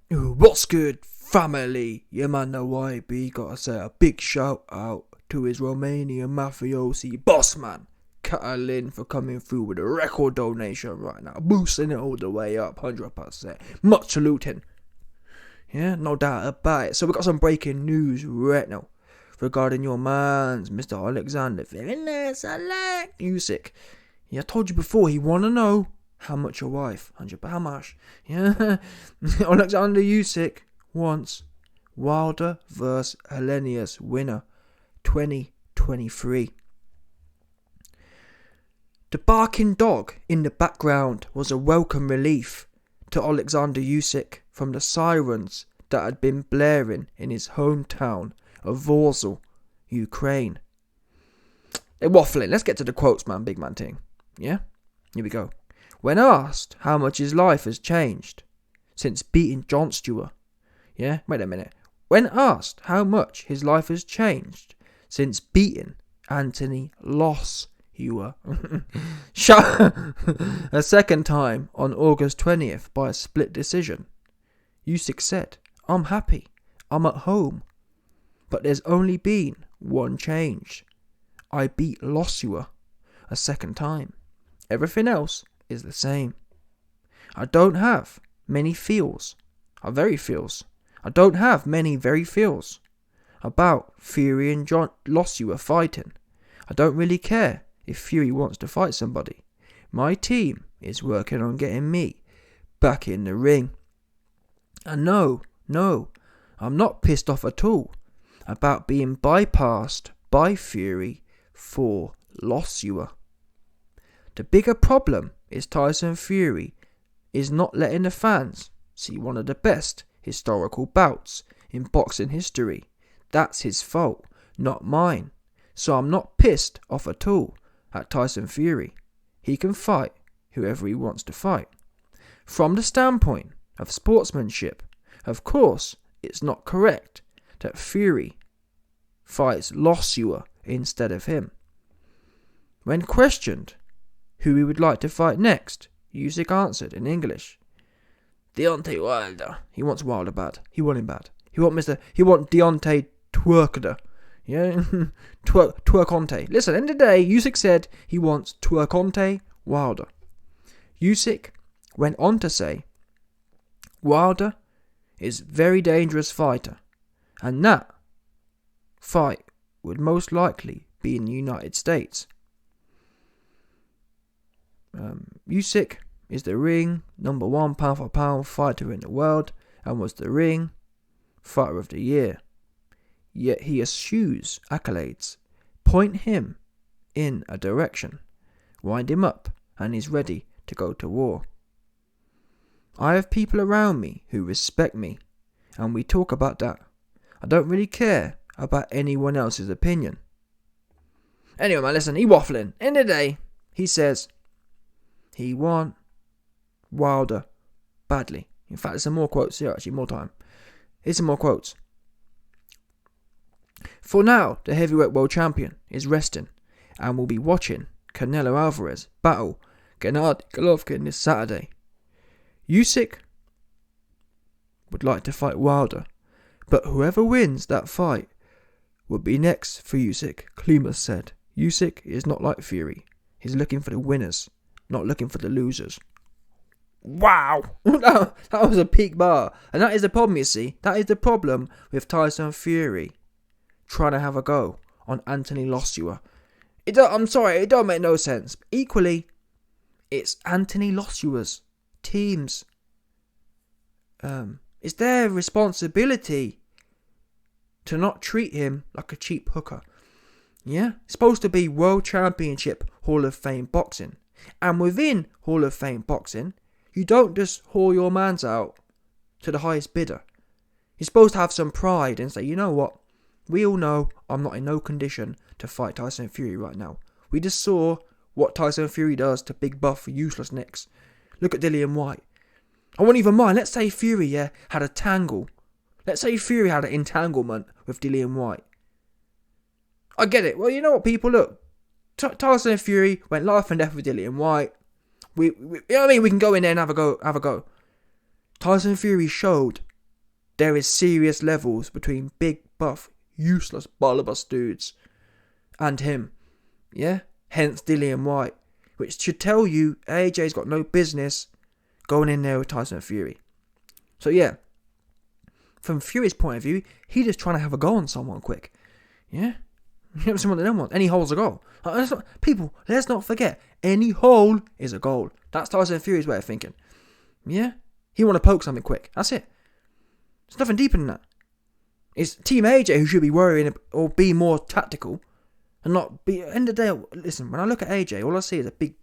What's good, family? Your man the YB gotta say a big shout out to his Romanian mafiosi boss man, Catalin, for coming through with a record donation right now, boosting it all the way up, 100%. Much saluting. Yeah, no doubt about it. So we got some breaking news right now regarding your man's Mr. Oleksandr Usyk. Yeah, I told you before, he wanna know how much your wife, 100, how much? Yeah, Oleksandr Usyk wants Wilder vs. Helenius winner 2023. The barking dog in the background was a welcome relief to Oleksandr Usyk from the sirens that had been blaring in his hometown of Warsaw, Ukraine. They're waffling. Let's get to the quotes, man. Big man thing. Yeah? Here we go. When asked how much his life has changed since beating Jon Stewart. Yeah? Wait a minute. When asked how much his life has changed since beating Anthony Loss, a second time on August 20th by a split decision, Usyk said, "I'm happy. I'm at home. But there's only been one change. I beat Lossua a second time. Everything else is the same. I don't have many feels. I don't have many very feels about Fury and Lossua fighting. I don't really care if Fury wants to fight somebody. My team is working on getting me back in the ring. And no, I'm not pissed off at all about being bypassed by Fury for Lossua. The bigger problem is Tyson Fury is not letting the fans see one of the best historical bouts in boxing history. That's his fault, not mine. So I'm not pissed off at all at Tyson Fury. He can fight whoever he wants to fight. From the standpoint of sportsmanship, of course, it's not correct that Fury fights Lossua instead of him." When questioned who he would like to fight next, Usyk answered in English, "Deontay Wilder." He wants Wilder bad. He want him bad. He want Deontay Twerkder. Yeah, Twerkonte. Listen, at the end of the day, Usyk said he wants Twerkonte Wilder. Usyk went on to say, Wilder is a very dangerous fighter, and that fight would most likely be in the United States. Usyk is the ring number 1 pound for pound fighter in the world and was the ring fighter of the year. Yet he eschews accolades, point him in a direction, wind him up, and he's ready to go to war. I have people around me who respect me, and we talk about that. I don't really care about anyone else's opinion. Anyway, man, listen, he waffling. End of the day, he says he want Wilder badly. In fact, there's some more quotes here, actually, more time. Here's some more quotes. For now, the heavyweight world champion is resting and will be watching Canelo Alvarez battle Gennady Golovkin this Saturday. Usyk would like to fight Wilder, but whoever wins that fight would be next for Usyk, Klimas said. Usyk is not like Fury. He's looking for the winners, not looking for the losers. Wow! That was a peak bar. And that is the problem, you see. That is the problem with Tyson Fury trying to have a go on Anthony Lossua. I'm sorry, it don't make no sense. Equally, it's Anthony Lossua's teams. It's their responsibility to not treat him like a cheap hooker. Yeah? It's supposed to be World Championship Hall of Fame boxing. And within Hall of Fame boxing, you don't just haul your mans out to the highest bidder. You're supposed to have some pride and say, you know what? We all know I'm not in no condition to fight Tyson Fury right now. We just saw what Tyson Fury does to big buff useless nicks. Look at Dillian White. I won't even mind. Let's say Fury, had a tangle. Let's say Fury had an entanglement with Dillian White. I get it. Well, you know what, people? Look. Tyson Fury went life and death with Dillian White. We you know what I mean? We can go in there and have a go. Tyson Fury showed there is serious levels between big, buff, useless, bulbous dudes and him. Yeah? Hence Dillian White. Which should tell you AJ's got no business going in there with Tyson Fury. So yeah, from Fury's point of view, he just trying to have a go on someone quick. Yeah? You know what they don't want? Any hole's a goal. People, let's not forget, any hole is a goal. That's Tyson Fury's way of thinking. Yeah? He want to poke something quick. That's it. There's nothing deeper than that. It's Team AJ who should be worrying or be more tactical and not be. At the end of the day, listen, when I look at AJ, all I see is a big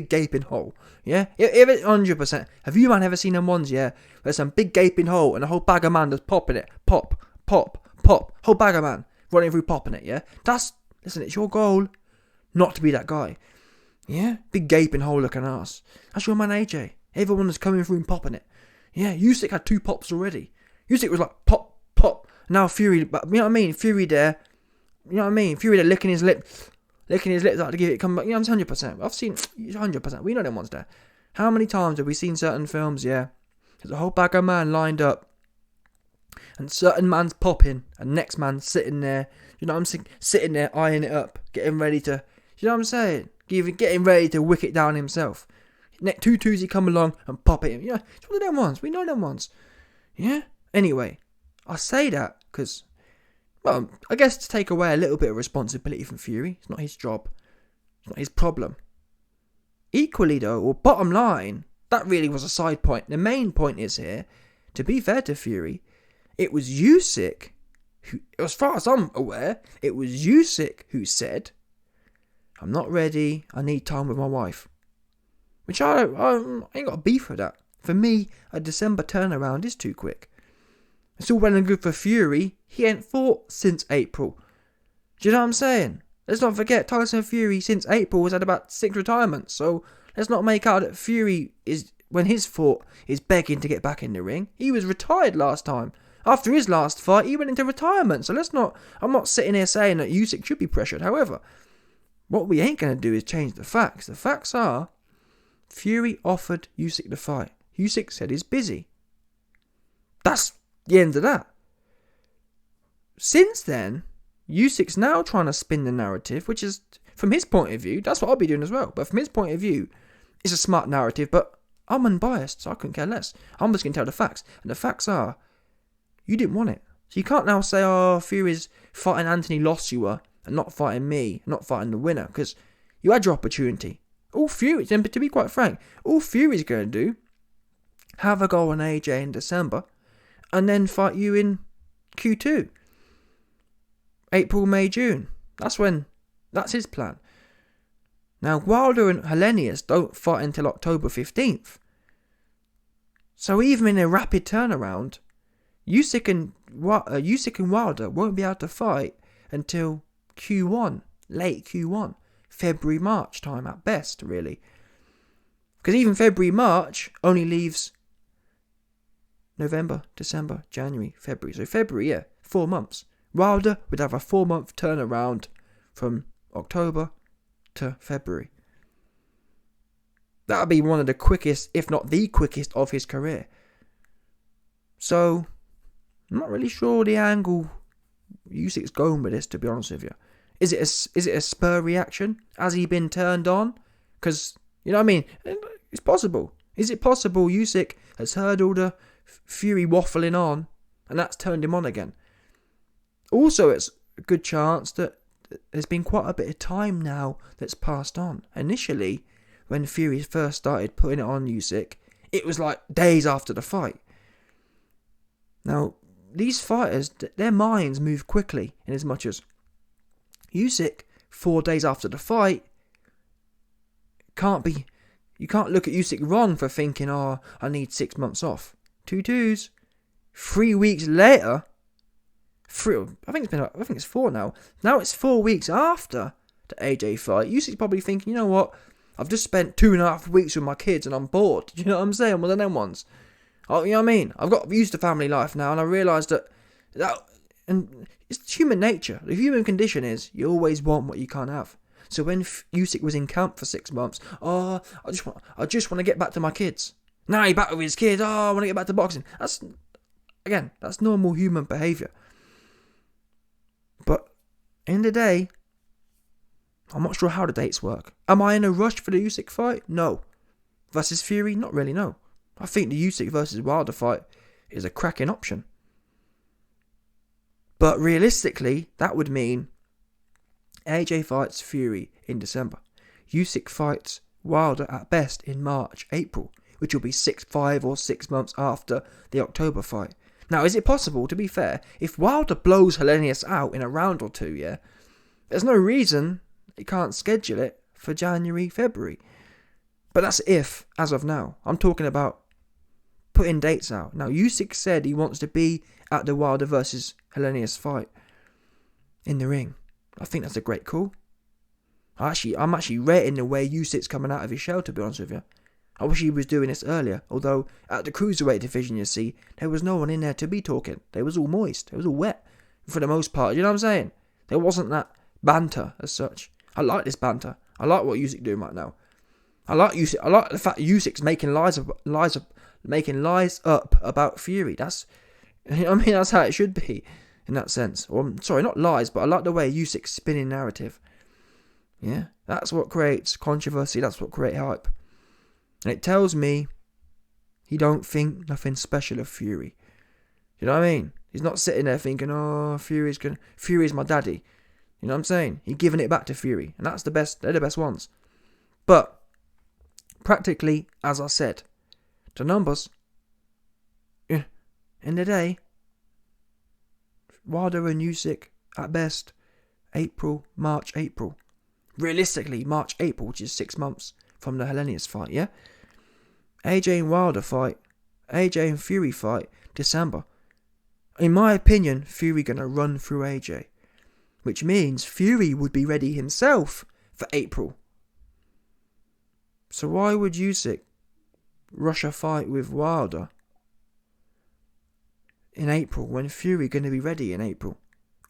gaping hole. Yeah? If it's 100%. Have you man ever seen them ones, yeah? There's some big gaping hole and a whole bag of man just popping it. Pop. Whole bag of man running through popping it, yeah? Listen, it's your goal not to be that guy. Yeah? Big gaping hole looking ass. That's your man AJ. Everyone is coming through and popping it. Yeah, Usyk had 2 pops already. Usyk was like, pop. Now Fury, but you know what I mean? Fury there. You know what I mean? Fury there licking his lips out to give it come back. You know, I'm 100%. I've seen 100%. We know them ones there. How many times have we seen certain films, yeah? There's a whole bag of man lined up. And certain man's popping. And next man's sitting there. You know what I'm saying? Sitting there, eyeing it up. Getting ready to, you know what I'm saying? Getting ready to wick it down himself. Next 2 twos he come along and pop it. Yeah, it's one of them ones. We know them ones. Yeah? Anyway, I say that because, well, I guess to take away a little bit of responsibility from Fury. It's not his job. It's not his problem. Equally though, or bottom line, that really was a side point. The main point is here, to be fair to Fury, it was Usyk who, as far as I'm aware, it was Usyk who said, I'm not ready, I need time with my wife. Which I ain't got a beef with that. For me, a December turnaround is too quick. It's all well and good for Fury. He ain't fought since April. Do you know what I'm saying? Let's not forget, Tyson Fury since April has had about 6 retirements. So let's not make out that Fury is, when his fought, is begging to get back in the ring. He was retired last time. After his last fight, he went into retirement. So I'm not sitting here saying that Usyk should be pressured. However, what we ain't going to do is change the facts. The facts are, Fury offered Usyk the fight. Usyk said he's busy. That's the end of that. Since then, Usyk's now trying to spin the narrative, which is, from his point of view, that's what I'll be doing as well. But from his point of view, it's a smart narrative, but I'm unbiased, so I couldn't care less. I'm just going to tell the facts. And the facts are, you didn't want it. So you can't now say, oh, Fury's fighting Anthony Joshua and not fighting me, not fighting the winner, because you had your opportunity. All Fury, to be quite frank, all Fury's going to do, have a go on AJ in December, and then fight you in Q2. April, May, June. That's his plan. Now, Wilder and Helenius don't fight until October 15th. So even in a rapid turnaround, Usyk and Wilder won't be able to fight until Q1, late Q1. February, March time at best, really. Because even February, March only leaves November, December, January, February. So February, yeah, 4 months. Wilder would have a 4-month turnaround from October to February. That would be one of the quickest, if not the quickest, of his career. So, I'm not really sure the angle Usyk's going with this, to be honest with you. Is it a spur reaction? Has he been turned on? Because, you know what I mean? It's possible. Is it possible Usyk has heard all the Fury waffling on and that's turned him on again? Also, it's a good chance that there's been quite a bit of time now that's passed on. Initially, when Fury first started putting it on Usyk, it was like days after the fight. Now, these fighters, their minds move quickly in as much as Usyk, 4 days after the fight, you can't look at Usyk wrong for thinking, oh, I need 6 months off. 2 twos. 3 weeks later, I think it's 4 now. Now it's 4 weeks after the AJ fight. Usyk's probably thinking, you know what? I've just spent 2.5 weeks with my kids and I'm bored. Do you know what I'm saying? One of them ones. Oh, you know what I mean? I've got used to family life now and I realised that and it's human nature. The human condition is you always want what you can't have. So when Usyk was in camp for 6 months, I just want to get back to my kids. Now he's back with his kids. Oh, I want to get back to boxing. again, that's normal human behaviour. But in the day, I'm not sure how the dates work. Am I in a rush for the Usyk fight? No. Versus Fury? Not really, no. I think the Usyk versus Wilder fight is a cracking option. But realistically, that would mean AJ fights Fury in December. Usyk fights Wilder at best in March, April, which will be 5 or 6 months after the October fight. Now, is it possible, to be fair, if Wilder blows Helenius out in a round or two, yeah, there's no reason he can't schedule it for January, February. But that's if, as of now. I'm talking about putting dates out. Now, Usyk said he wants to be at the Wilder versus Helenius fight in the ring. I think that's a great call. I'm actually rating the way Usyk's coming out of his shell, to be honest with you. I wish he was doing this earlier. Although, at the cruiserweight division, you see, there was no one in there to be talking. They was all moist. It was all wet. For the most part, you know what I'm saying? There wasn't that banter as such. I like this banter. I like what Usyk doing right now. I like Usyk. I like the fact Usyk's making lies up about Fury. That's, you know what I mean? That's how it should be, in that sense. Or, sorry, not lies, but I like the way Usyk's spinning narrative. Yeah, that's what creates controversy. That's what creates hype. And it tells me he don't think nothing special of Fury. You know what I mean? He's not sitting there thinking, oh, Fury's my daddy. You know what I'm saying? He's giving it back to Fury. And that's the best. They're the best ones. But, practically, as I said, the numbers, in the day, Wilder and Usyk, at best, March, April. Realistically, March, April, which is 6 months from the Helenius fight, yeah? AJ and Wilder fight, AJ and Fury fight, December. In my opinion, Fury gonna run through AJ. Which means Fury would be ready himself for April. So why would Usyk rush a fight with Wilder in April when Fury gonna be ready in April?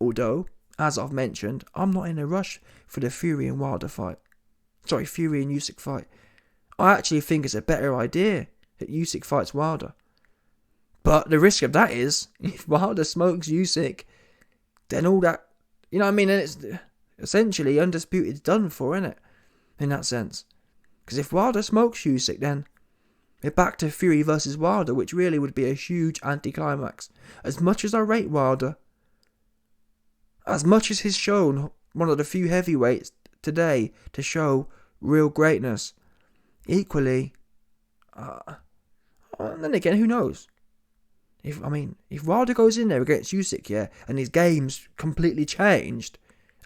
Although, as I've mentioned, I'm not in a rush for the Fury and Wilder fight. Sorry, Fury and Usyk fight. I actually think it's a better idea that Usyk fights Wilder. But the risk of that is, if Wilder smokes Usyk, then all that, you know what I mean? And it's essentially undisputed done for, isn't it? In that sense. Because if Wilder smokes Usyk, then we're back to Fury versus Wilder, which really would be a huge anticlimax. As much as I rate Wilder, as much as he's shown one of the few heavyweights today to show real greatness, equally, and then again, who knows? If Wilder goes in there against Usyk, yeah, and his game's completely changed,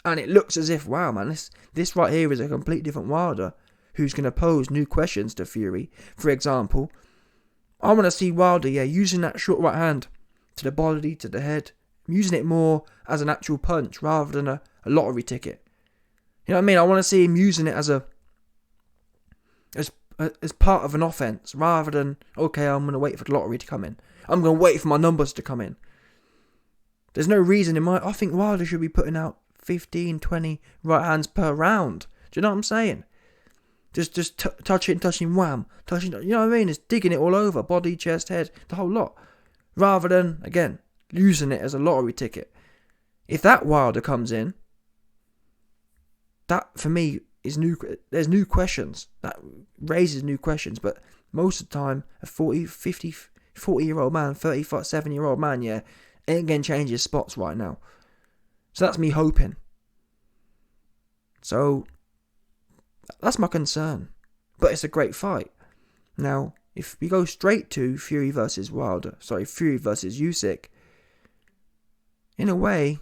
and it looks as if, wow, man, this right here is a completely different Wilder, who's going to pose new questions to Fury. For example, I want to see Wilder, yeah, using that short right hand to the body, to the head, using it more as an actual punch rather than a lottery ticket. You know what I mean? I want to see him using it as part of an offense rather than, okay, I'm going to wait for the lottery to come in. I'm going to wait for my numbers to come in. There's no reason I think Wilder should be putting out 15, 20 right hands per round. Do you know what I'm saying? Just touching, wham, touching, you know what I mean? It's digging it all over, body, chest, head, the whole lot. Rather than, again, using it as a lottery ticket. If that Wilder comes in, that for me is new. There's new questions. That raises new questions. But most of the time, a 40-year-old man, 37-year-old man, yeah, ain't going to change his spots right now. So that's me hoping. So that's my concern. But it's a great fight. Now, if we go straight to Fury versus Usyk, in a way,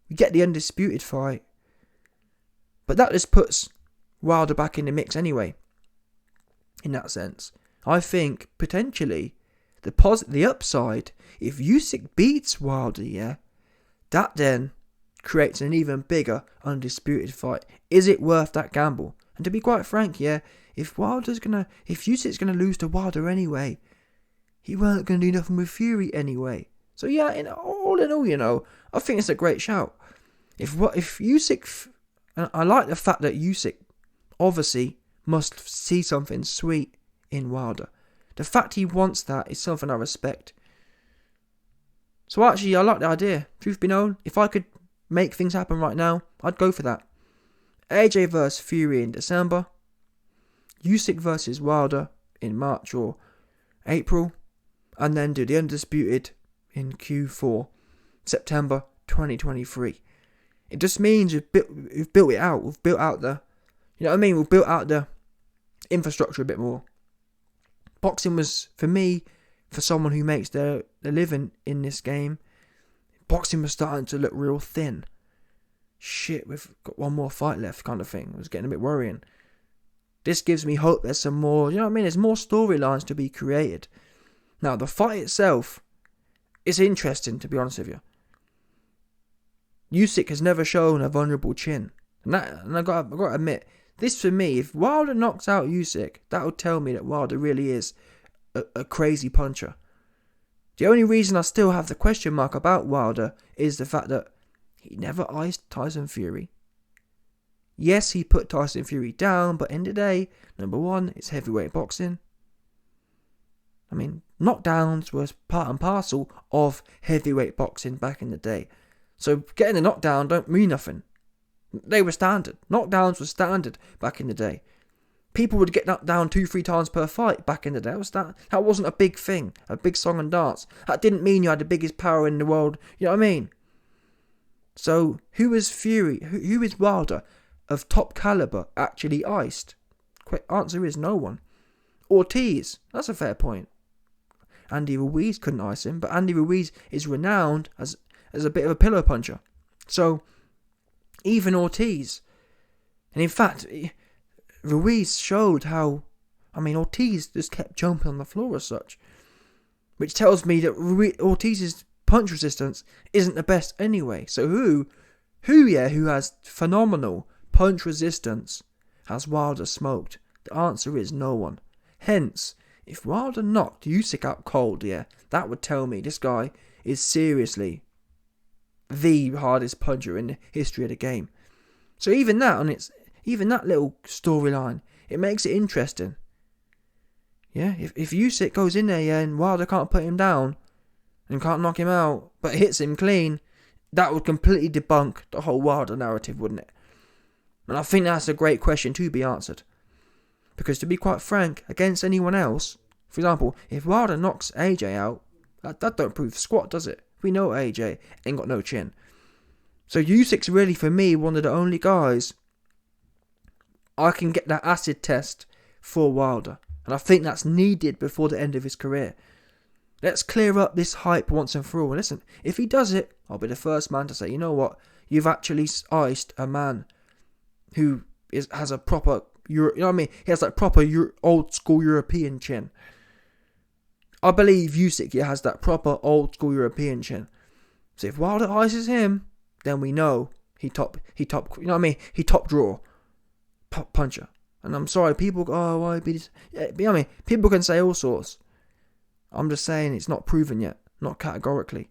we get the undisputed fight. But that just puts Wilder back in the mix anyway. In that sense. I think, potentially, the upside, if Usyk beats Wilder, yeah, that then creates an even bigger undisputed fight. Is it worth that gamble? And to be quite frank, yeah, if Usyk's gonna lose to Wilder anyway, he weren't gonna do nothing with Fury anyway. So yeah, all in all, you know, I think it's a great shout. If Usyk, and I like the fact that Usyk obviously must see something sweet in Wilder. The fact he wants that is something I respect. So actually, I like the idea. Truth be known, if I could make things happen right now, I'd go for that. AJ versus Fury in December. Usyk versus Wilder in March or April. And then do the Undisputed in Q4, September 2023. It just means we've built it out. We've built out the, you know what I mean? We've built out the infrastructure a bit more. Boxing was, for me, for someone who makes their living in this game, boxing was starting to look real thin. Shit, we've got one more fight left kind of thing. It was getting a bit worrying. This gives me hope there's some more, you know what I mean? There's more storylines to be created. Now, the fight itself is interesting, to be honest with you. Usyk has never shown a vulnerable chin. And I got to admit, this for me, if Wilder knocks out Usyk, that would tell me that Wilder really is a crazy puncher. The only reason I still have the question mark about Wilder is the fact that he never iced Tyson Fury. Yes, he put Tyson Fury down, but in the day, number one, it's heavyweight boxing. I mean, knockdowns was part and parcel of heavyweight boxing back in the day. So getting a knockdown don't mean nothing. They were standard. Knockdowns were standard back in the day. People would get knocked down 2-3 times per fight back in the day. That wasn't a big thing, a big song and dance. That didn't mean you had the biggest power in the world. You know what I mean? So who is Fury? Who is Wilder of top caliber actually iced? Quick answer is no one. Ortiz, that's a fair point. Andy Ruiz couldn't ice him, but Andy Ruiz is renowned as a bit of a pillow puncher. So even Ortiz, and in fact, Ruiz showed how, Ortiz just kept jumping on the floor as such, which tells me that Ortiz's punch resistance isn't the best anyway. So who has phenomenal punch resistance has Wilder smoked? The answer is no one. Hence, if Wilder knocked Usyk out cold, that would tell me this guy is seriously the hardest puncher in the history of the game. So even that little storyline, it makes it interesting. Yeah, if Usyk goes in there, and Wilder can't put him down and can't knock him out, but hits him clean, that would completely debunk the whole Wilder narrative, wouldn't it? And I think that's a great question to be answered. Because to be quite frank, against anyone else, for example, if Wilder knocks AJ out, that don't prove squat, does it? We know AJ ain't got no chin. So Usyk's really, for me, one of the only guys I can get that acid test for Wilder. And I think that's needed before the end of his career. Let's clear up this hype once and for all. And listen, if he does it, I'll be the first man to say, you know what? You've actually iced a man who has a proper, you know what I mean? He has that proper old school European chin. I believe Usyk has that proper old school European chin. So if Wilder ices him, then we know he top, you know what I mean? He top draw puncher. And I'm sorry, people go, oh, why be this? Yeah, you know what I mean? People can say all sorts. I'm just saying it's not proven yet, not categorically.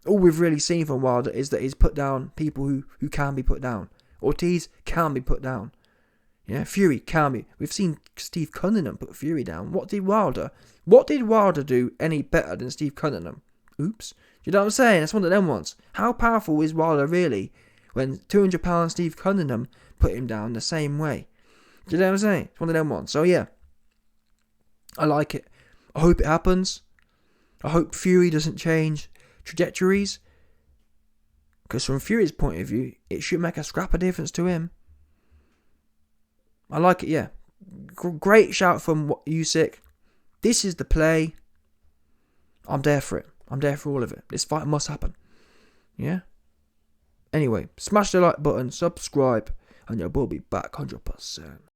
All we've really seen from Wilder is that he's put down people who can be put down. Ortiz can be put down. Yeah, Fury can be. We've seen Steve Cunningham put Fury down. What did Wilder do any better than Steve Cunningham? Oops. Do you know what I'm saying? That's one of them ones. How powerful is Wilder really when 200-pound Steve Cunningham put him down the same way? Do you know what I'm saying? It's one of them ones. So yeah, I like it. I hope it happens. I hope Fury doesn't change trajectories. Because from Fury's point of view, it should make a scrap of difference to him. I like it, yeah. Great shout from Usyk. This is the play. I'm there for it. I'm there for all of it. This fight must happen. Yeah? Anyway, smash the like button, subscribe, and your boy will be back 100%.